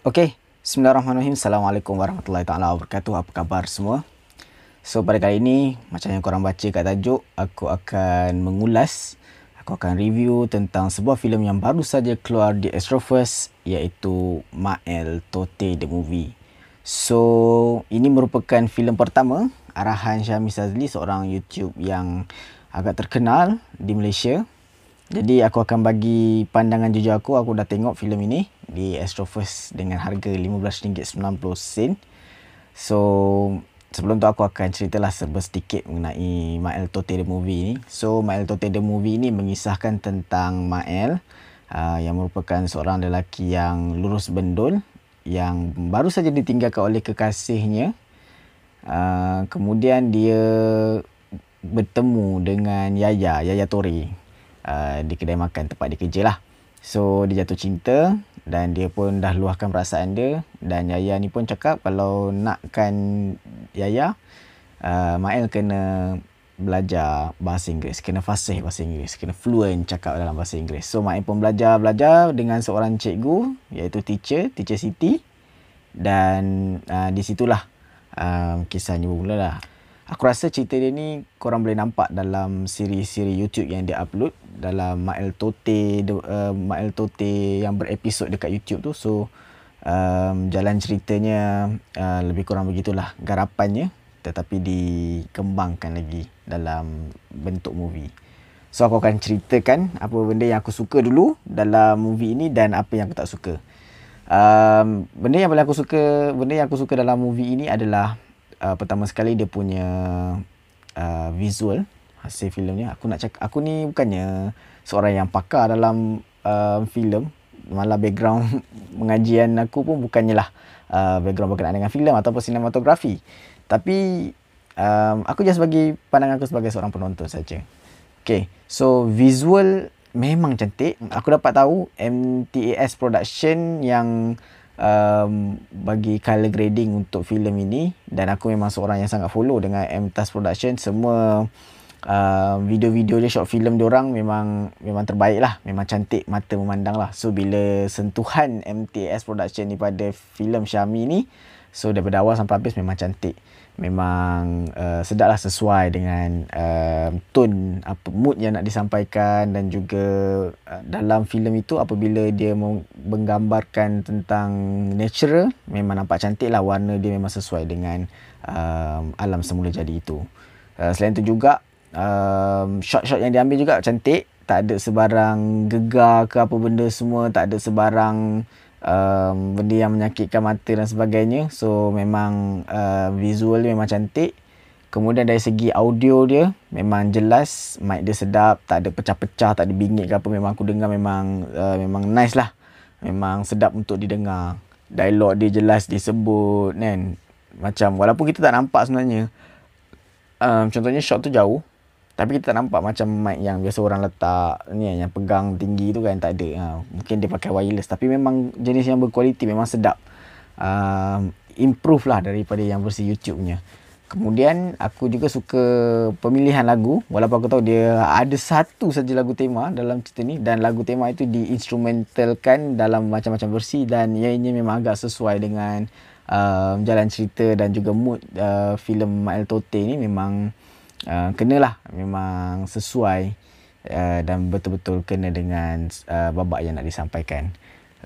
Okey, bismillahirrahmanirrahim. Assalamualaikum warahmatullahi taala wabarakatuh. Apa khabar semua? So pada kali ini, macam yang korang baca kat tajuk, aku akan review tentang sebuah filem yang baru saja keluar di Astroverse, iaitu Mael Tote The Movie. So, ini merupakan filem pertama arahan Syahmi Sazli, seorang YouTube yang agak terkenal di Malaysia. Jadi aku akan bagi pandangan jujur aku dah tengok filem ini di Astroverse dengan harga RM15.90. So, sebelum tu aku akan ceritalah serba sedikit mengenai Mael Tote The Movie ini. So, Mael Tote The Movie ini mengisahkan tentang Mael yang merupakan seorang lelaki yang lurus bendul yang baru saja ditinggalkan oleh kekasihnya. Kemudian dia bertemu dengan Yaya Tori di kedai makan tempat dia kerja lah. So dia jatuh cinta dan dia pun dah luahkan perasaan dia, dan Yaya ni pun cakap kalau nakkan Yaya, Mael kena belajar bahasa Inggeris, kena fasih bahasa Inggeris, kena fluent cakap dalam bahasa Inggeris. So Mael pun belajar dengan seorang cikgu, iaitu teacher Siti, dan di situlah kisahnya bermula lah. Aku rasa cerita dia ni korang boleh nampak dalam siri-siri YouTube yang dia upload dalam Mael Tote yang berepisod dekat YouTube tu. So jalan ceritanya lebih kurang begitulah garapannya, tetapi dikembangkan lagi dalam bentuk movie. So aku akan ceritakan apa benda yang aku suka dulu dalam movie ini dan apa yang aku tak suka. Benda yang aku suka dalam movie ini adalah pertama sekali dia punya visual hasil filmnya. Aku ni bukannya seorang yang pakar dalam filem, malah background pengajian aku pun bukannya lah background berkenaan dengan filem ataupun sinematografi. Tapi aku just bagi pandangan aku sebagai seorang penonton saja. Okay, so visual memang cantik. Aku dapat tahu MTAS Production yang bagi color grading untuk filem ini, dan aku memang seorang yang sangat follow dengan MTAS Production. Semua video-video dia, short film dia orang memang terbaik lah, memang cantik mata memandang lah. So bila sentuhan MTAS Production ni pada filem Syahmi ni, so daripada awal sampai habis memang cantik, memang sedap lah, sesuai dengan tone mood yang nak disampaikan. Dan juga dalam filem itu apabila dia menggambarkan tentang natural, memang nampak cantik lah, warna dia memang sesuai dengan alam semula jadi itu. Selain itu juga shot-shot yang diambil juga cantik, tak ada sebarang gegar ke apa benda semua, tak ada sebarang benda yang menyakitkan mata dan sebagainya. So memang visual dia memang cantik. Kemudian dari segi audio dia memang jelas, mic dia sedap, tak ada pecah-pecah, tak ada bingit ke apa. Memang aku dengar memang nice lah, memang sedap untuk didengar. Dialog dia jelas disebut kan, macam walaupun kita tak nampak sebenarnya, contohnya shot tu jauh, tapi kita tak nampak macam mic yang biasa orang letak ni yang pegang tinggi tu kan, tak ada. Mungkin dia pakai wireless, tapi memang jenis yang berkualiti, memang sedap. Improve lah daripada yang versi YouTube-nya. Kemudian aku juga suka pemilihan lagu, walaupun aku tahu dia ada satu saja lagu tema dalam cerita ni, dan lagu tema itu diinstrumentalkan dalam macam-macam versi, dan ianya memang agak sesuai dengan jalan cerita dan juga mood filem Mael Tote ni. Memang kenalah, memang sesuai dan betul-betul kena dengan babak yang nak disampaikan.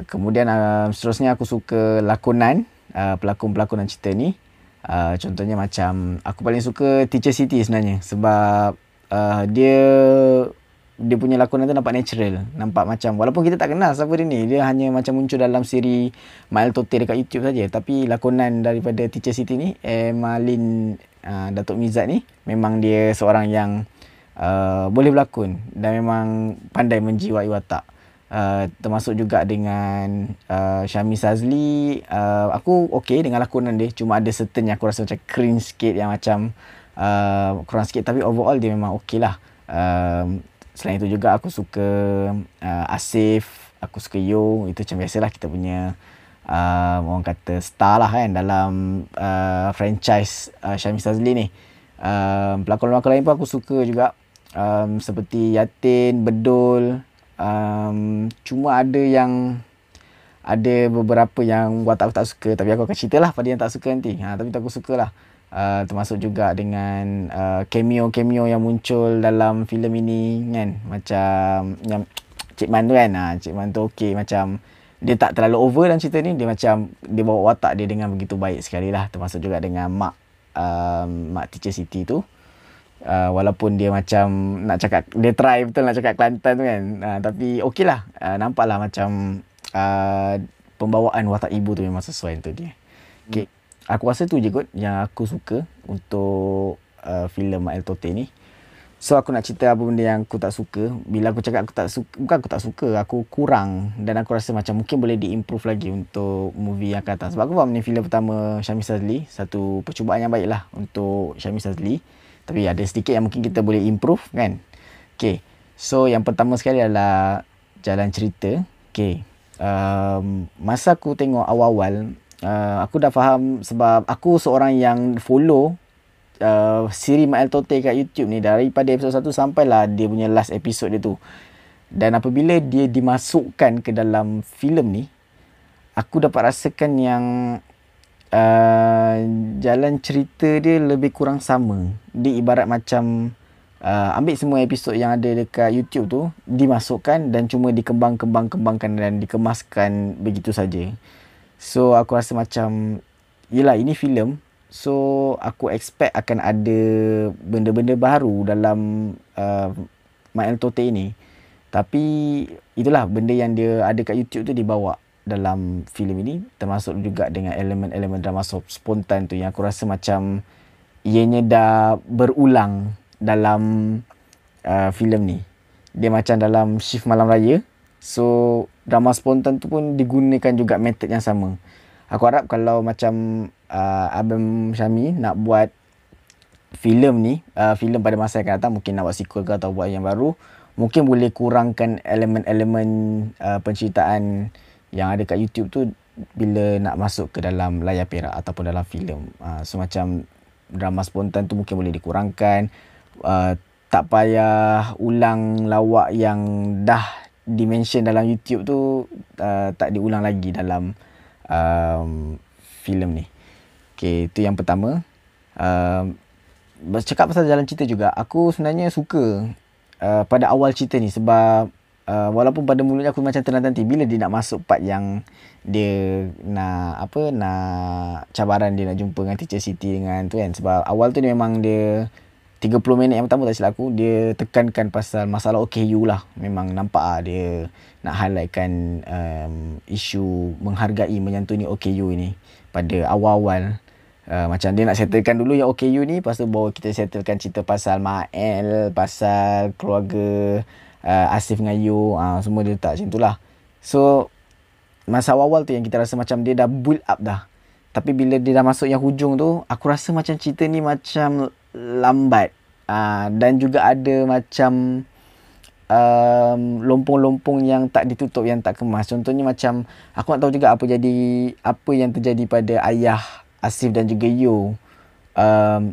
Kemudian seterusnya aku suka lakonan pelakon-pelakon dalam cerita ni. Contohnya macam aku paling suka Teacher Siti sebenarnya, sebab dia punya lakonan tu nampak natural, nampak macam walaupun kita tak kenal siapa dia ni, dia hanya macam muncul dalam siri Mael Tote dekat YouTube saja, tapi lakonan daripada Teacher Siti ni, Malin Datuk Mizat ni, memang dia seorang yang boleh berlakon dan memang pandai menjiwai watak. Termasuk juga dengan Syahmi Sazli. Aku okey dengan lakonan dia, cuma ada certain yang aku rasa macam cringe sikit, yang macam kurang sikit, tapi overall dia memang okey lah. Selain itu juga aku suka Asif, aku suka Yo. Itu macam biasalah, kita punya orang kata star lah kan dalam franchise Syahmi Sazli ni. Pelakon-pelakon lain pun aku suka juga, seperti Yatin, Bedul. Cuma ada yang ada beberapa yang watak aku tak suka, tapi aku akan cerita lah pada yang tak suka nanti. Tapi tu aku suka lah. Termasuk juga dengan cameo-cameo yang muncul dalam filem ini kan. Macam yang Cik Man tu kan. Cik Man tu okey, macam dia tak terlalu over dalam cerita ni. Dia macam dia bawa watak dia dengan begitu baik sekali lah. Termasuk juga dengan mak teacher Siti tu. Walaupun dia macam nak cakap, dia try betul nak cakap Kelantan tu kan. Tapi okey lah. Nampak lah macam pembawaan watak ibu tu memang sesuai untuk dia. Okay. Aku rasa tu je kot yang aku suka untuk filem Mak El Tote ni. So aku nak cerita apa benda yang aku tak suka. Bila aku cakap aku tak suka, bukan aku tak suka, aku kurang. Dan aku rasa macam mungkin boleh di-improve lagi untuk movie yang akan datang. Sebab aku faham ni filem pertama Syamil Sazli. Satu percubaan yang baik lah untuk Syamil Sazli. Tapi ada sedikit yang mungkin kita boleh improve kan. Okay. So yang pertama sekali adalah jalan cerita. Okay. Masa aku tengok awal-awal, aku dah faham sebab aku seorang yang follow siri Mak El Tote kat YouTube ni daripada episod 1 sampailah dia punya last episode dia tu. Dan apabila dia dimasukkan ke dalam filem ni, aku dapat rasakan yang jalan cerita dia lebih kurang sama. Dia ibarat macam ambil semua episod yang ada dekat YouTube tu, dimasukkan dan cuma dikembangkan dan dikemaskan begitu saja. So aku rasa macam, yelah ini filem, so aku expect akan ada benda-benda baru dalam Mak El Tote ini. Tapi itulah benda yang dia ada kat YouTube tu dibawa dalam filem ini, termasuk juga dengan elemen-elemen drama spontan tu yang aku rasa macam ianya dah berulang dalam filem ni. Dia macam dalam shift malam raya. So drama spontan tu pun digunakan juga method yang sama. Aku harap kalau macam Abang Syami nak buat filem ni, filem pada masa yang akan datang, mungkin nak buat sequel ke atau buat yang baru, mungkin boleh kurangkan elemen-elemen penceritaan yang ada kat YouTube tu bila nak masuk ke dalam layar perak ataupun dalam filem. So macam drama spontan tu mungkin boleh dikurangkan. Tak payah ulang lawak yang dah dimention dalam YouTube tu, tak diulang lagi dalam filem ni. Okay, itu yang pertama. Cakap pasal jalan cerita juga, aku sebenarnya suka pada awal cerita ni sebab walaupun pada mulanya aku macam ternanti bila dia nak masuk part yang dia nak cabaran dia nak jumpa dengan teacher Siti dengan tu kan. Sebab awal tu dia memang dia 30 minit yang pertama tak silap aku, dia tekankan pasal masalah OKU lah. Memang nampak dia nak highlightkan isu menghargai menyantuni OKU ini pada awal-awal. Macam dia nak settlekan dulu yang OKU ni, lepas tu baru kita settlekan cerita pasal Mael, pasal keluarga Asif dengan Yu, semua dia letak macam tu lah. So masa awal tu yang kita rasa macam dia dah build up dah. Tapi bila dia dah masuk yang hujung tu, aku rasa macam cerita ni macam lambat. Dan juga ada macam lompong-lompong yang tak ditutup, yang tak kemas. Contohnya macam aku nak tahu juga apa yang terjadi pada ayah Asif dan juga Yu.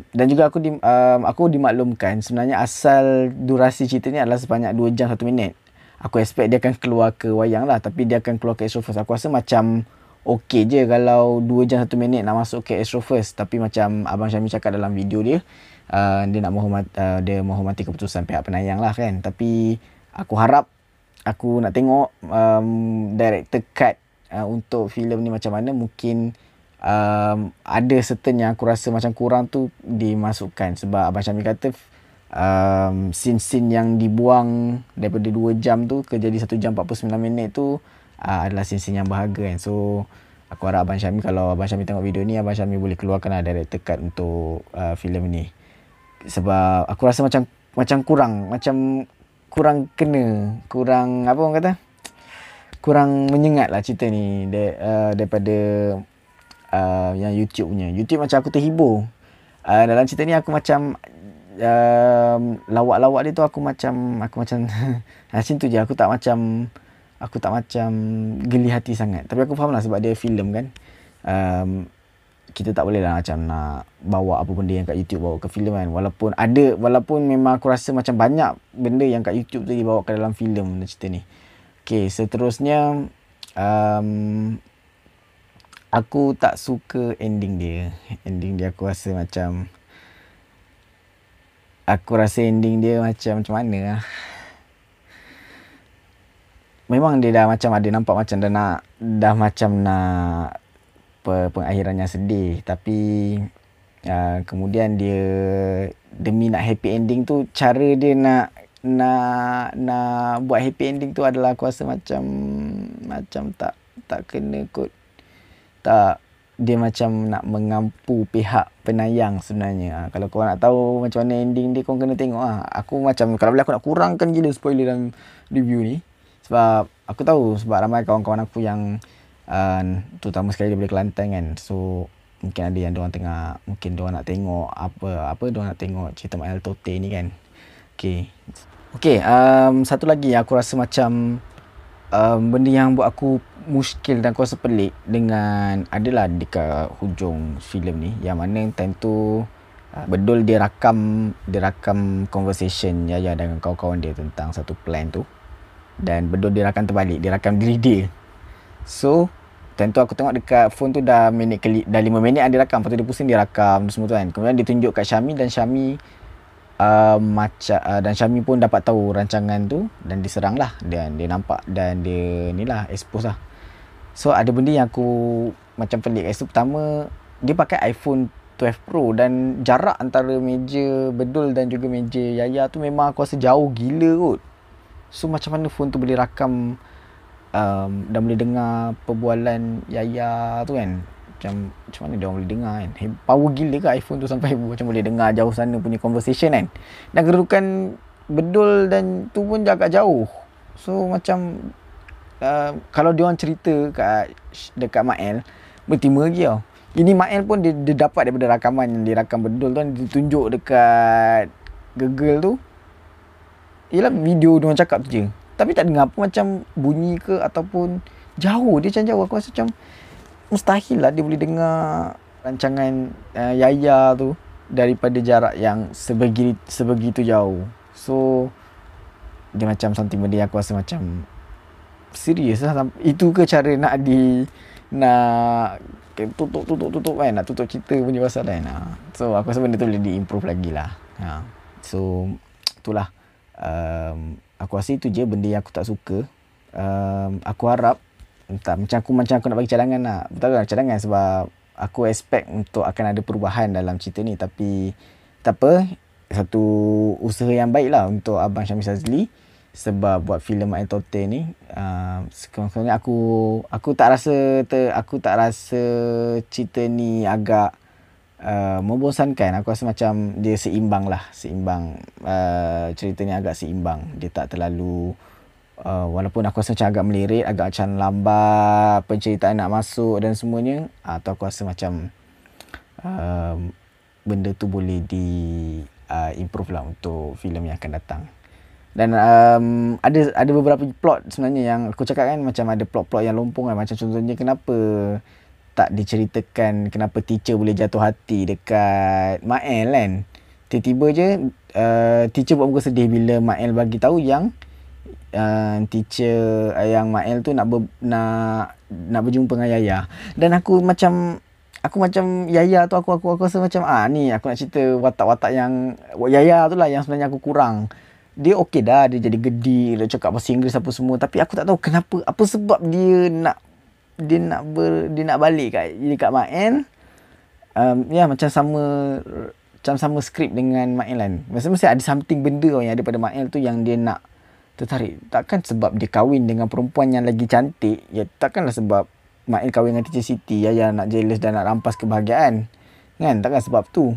Dan juga aku dimaklumkan sebenarnya asal durasi cerita ni adalah sebanyak 2 jam 1 minit. Aku expect dia akan keluar ke wayang lah, tapi dia akan keluar ke Astro First. Aku rasa macam okey je kalau 2 jam 1 minit nak masuk ke Astro First. Tapi macam Abang Syami cakap dalam video dia, dia nak menghormati keputusan pihak penayang lah kan. Tapi aku harap, aku nak tengok director cut untuk filem ni macam mana. Mungkin ada certain yang aku rasa macam kurang tu dimasukkan. Sebab Abang Syami kata scene-scene yang dibuang daripada 2 jam tu ke jadi 1 jam 49 minit tu adalah scene-scene yang berharga kan. So aku harap Abang Syami, kalau Abang Syami tengok video ni, Abang Syami boleh keluarkan director cut untuk filem ni. Sebab aku rasa macam kurang kena, kurang apa orang kata, kurang menyengat lah cerita ni daripada yang YouTube punya. YouTube macam aku terhibur dalam cerita ni. Aku macam lawak-lawak dia tu aku macam macam tu je. Aku tak macam geli hati sangat. Tapi aku faham lah sebab dia filem kan. Kita tak boleh lah macam nak bawa apa benda yang kat YouTube bawa ke filem kan. Walaupun memang aku rasa macam banyak benda yang kat YouTube tu dibawa ke dalam filem cerita ni. Okay, seterusnya um, aku tak suka ending dia. Ending dia aku rasa macam, macam mana lah. Memang dia dah macam ada nampak macam dah macam nak pengakhiran yang sedih, tapi kemudian dia demi nak happy ending tu, cara dia nak buat happy ending tu adalah aku rasa macam tak kena kot. Tak, dia macam nak mengampu pihak penayang sebenarnya. Kalau kau nak tahu macam mana ending dia, kau kena tengok lah. Aku macam, kalau boleh aku nak kurangkan gila spoiler dalam review ni. Sebab aku tahu, sebab ramai kawan-kawan aku yang terutama sekali daripada Kelantan kan. So mungkin ada yang diorang tengah, mungkin diorang nak tengok diorang nak tengok cerita Mak El Tote ni kan. Okay, satu lagi aku rasa macam benda yang buat aku muskil dan aku rasa pelik dengan, adalah dekat hujung filem ni, yang mana time tu Bedul dia rakam conversation Yaya dengan kawan-kawan dia tentang satu plan tu, dan Bedul dia rakam terbalik, dia rakam diri dia. So time tu aku tengok dekat phone tu dah 5 minit dia rakam, lepas tu dia pusing, dia rakam semua tu kan. Kemudian dia tunjuk kat Syami, dan Syami dan Syami pun dapat tahu rancangan tu, dan diserang lah, dan dia nampak, dan dia ni lah expose lah. So ada benda yang aku macam pelik. Pertama, dia pakai iPhone 12 Pro, dan jarak antara meja Bedul dan juga meja Yaya tu memang aku rasa jauh gila kot. So macam mana phone tu boleh rakam dan boleh dengar perbualan Yaya tu kan. Macam mana dia orang boleh dengar kan. Power gila ke iPhone tu sampai macam boleh dengar jauh sana punya conversation kan. Dan kedudukan Bedul dan tu pun agak jauh. So macam kalau dia orang cerita dekat Mael, bertimbang lagi tau. Ini Mael pun dia dapat daripada rakaman yang dirakam Bedul tu kan, ditunjuk dekat Google tu. Ialah video dia orang cakap tu je, tapi tak dengar apa macam bunyi ke ataupun jauh. Dia macam jauh. Aku rasa macam mustahil lah dia boleh dengar rancangan Yaya tu daripada jarak yang sebegitu jauh. So dia macam something benda aku rasa macam serius lah. Itu ke cara nak tutup kan, nak tutup cerita punya pasal kan. So aku rasa benda tu boleh di-improve lagi lah. So itulah, aku rasa itu je benda yang aku tak suka. Aku harap, macam aku nak bagi cadangan lah. Betul kan, cadangan, sebab aku expect untuk akan ada perubahan dalam cerita ni. Tapi tak apa, satu usaha yang baik lah untuk Abang Syamil Shazli sebab buat filem Mak El Tote ni. Sekurang-kurangnya aku tak rasa cerita ni agak membosankan. Aku rasa macam dia seimbang. Cerita ni agak seimbang. Dia tak terlalu walaupun aku rasa macam agak melirik, agak macam lambat penceritaan nak masuk dan semuanya, atau aku rasa macam benda tu boleh improve lah untuk filem yang akan datang. Dan ada beberapa plot sebenarnya yang aku cakap kan, macam ada plot-plot yang lompong kan. Macam contohnya, kenapa tak diceritakan kenapa teacher boleh jatuh hati dekat Mael kan. Tiba-tiba je teacher buat muka sedih bila Mael bagi tahu yang teacher yang Mael tu nak berjumpa dengan Yaya. Dan aku macam Yaya tu aku rasa macam ni aku nak cerita watak-watak yang Yaya tu lah yang sebenarnya aku kurang. Dia okey dah, dia jadi gedi, dia cakap bahasa Inggeris apa semua, tapi aku tak tahu kenapa, apa sebab dia nak balik kat Mael. Macam sama skrip dengan Mael kan. Mesti ada something benda yang ada pada Mael tu yang dia nak tertarik. Takkan sebab dia kahwin dengan perempuan yang lagi cantik. Ya takkanlah sebab Mael kahwin dengan Teacher Siti Yaya nak jealous dan nak rampas kebahagiaan kan. Takkan sebab tu.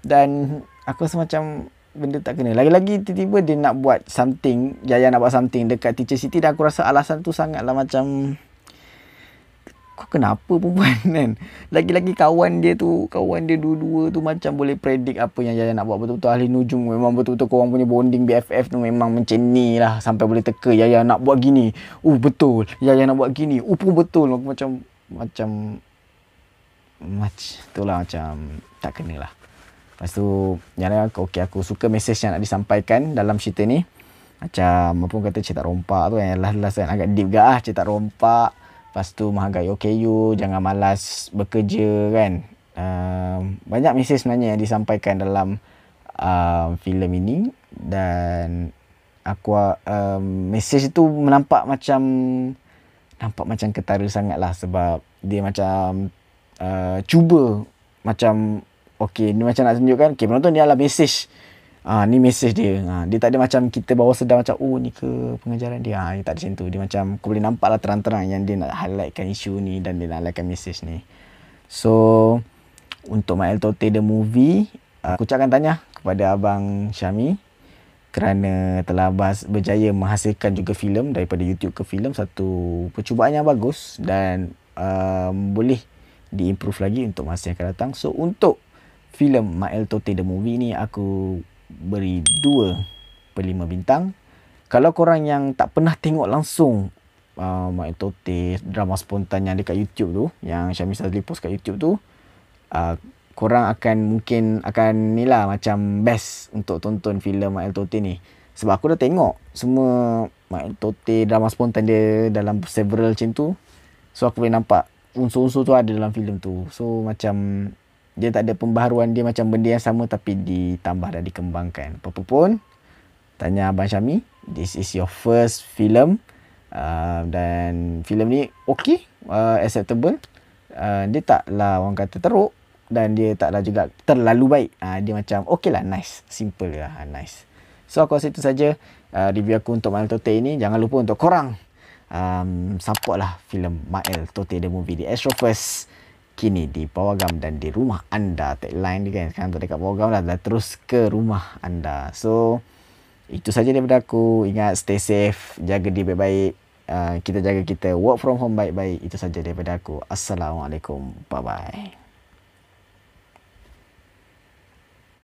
Dan aku rasa macam benda tak kena. Lagi-lagi tiba-tiba dia nak buat something, Yaya nak buat something dekat Teacher Siti, dan aku rasa alasan tu sangatlah macam, kau kenapa perempuan kan. Lagi-lagi kawan dia dua-dua tu macam boleh predict apa yang Yaya nak buat. Betul-betul ahli nujum. Memang betul-betul korang punya bonding BFF tu memang macam ni lah, sampai boleh teka Yaya nak buat gini. Betul, Yaya nak buat gini. Pun betul. Aku macam itulah, macam tak kena lah. Lepas tu, aku suka mesej yang nak disampaikan dalam cerita ni. Macam apa pun kata cerita rompak tu yang last-last kan agak deep gak cerita rompak. Lepas tu menghargai OKU, jangan malas bekerja kan. Banyak mesej sebenarnya yang disampaikan dalam filem ini, dan aku mesej tu nampak macam ketara sangat lah, sebab dia macam cuba macam okey ni macam nak tunjukkan okey penonton ni adalah mesej. Ni mesej dia. Dia tak ada macam kita bawah sedar macam oh ni ke pengajaran dia. Dia tak ada macam tu. Dia macam kau boleh nampak lah terang-terang yang dia nak highlightkan isu ni dan dia nak highlightkan mesej ni. So untuk My Tote The Movie, aku ucapkan tahniah kepada Abang Syami kerana telah berjaya menghasilkan juga filem daripada YouTube ke filem, satu percubaan yang bagus dan boleh diimprove lagi untuk masa yang akan datang. So untuk filem My Tote The Movie ni aku beri 2/5 bintang. Kalau korang yang tak pernah tengok langsung My Tote drama spontan yang dekat YouTube tu, yang Syami Sazli post kat YouTube tu, korang mungkin akan ni lah macam best untuk tonton filem My Tote ni. Sebab aku dah tengok semua My Tote drama spontan dia dalam several macam tu. So aku boleh nampak unsur-unsur tu ada dalam filem tu. So macam dia tak ada pembaharuan, dia macam benda yang sama tapi ditambah dan dikembangkan. Apa pun, tanya Abang Syami, this is your first film, dan filem ni okay, acceptable. Dia taklah orang kata teruk dan dia taklah juga terlalu baik. Dia macam okay lah, nice, simple lah, nice. So aku rasa itu saja review aku untuk My Tote ini. Jangan lupa untuk korang support lah filem My Tote The Movie di Astro First, kini di Pawagam dan di rumah anda. Tagline dia kan sekarang tak dekat Pawagam dah terus ke rumah anda. So itu saja daripada aku. Ingat stay safe, jaga diri baik-baik, kita jaga kita work from home baik-baik. Itu saja daripada aku. Assalamualaikum, bye bye.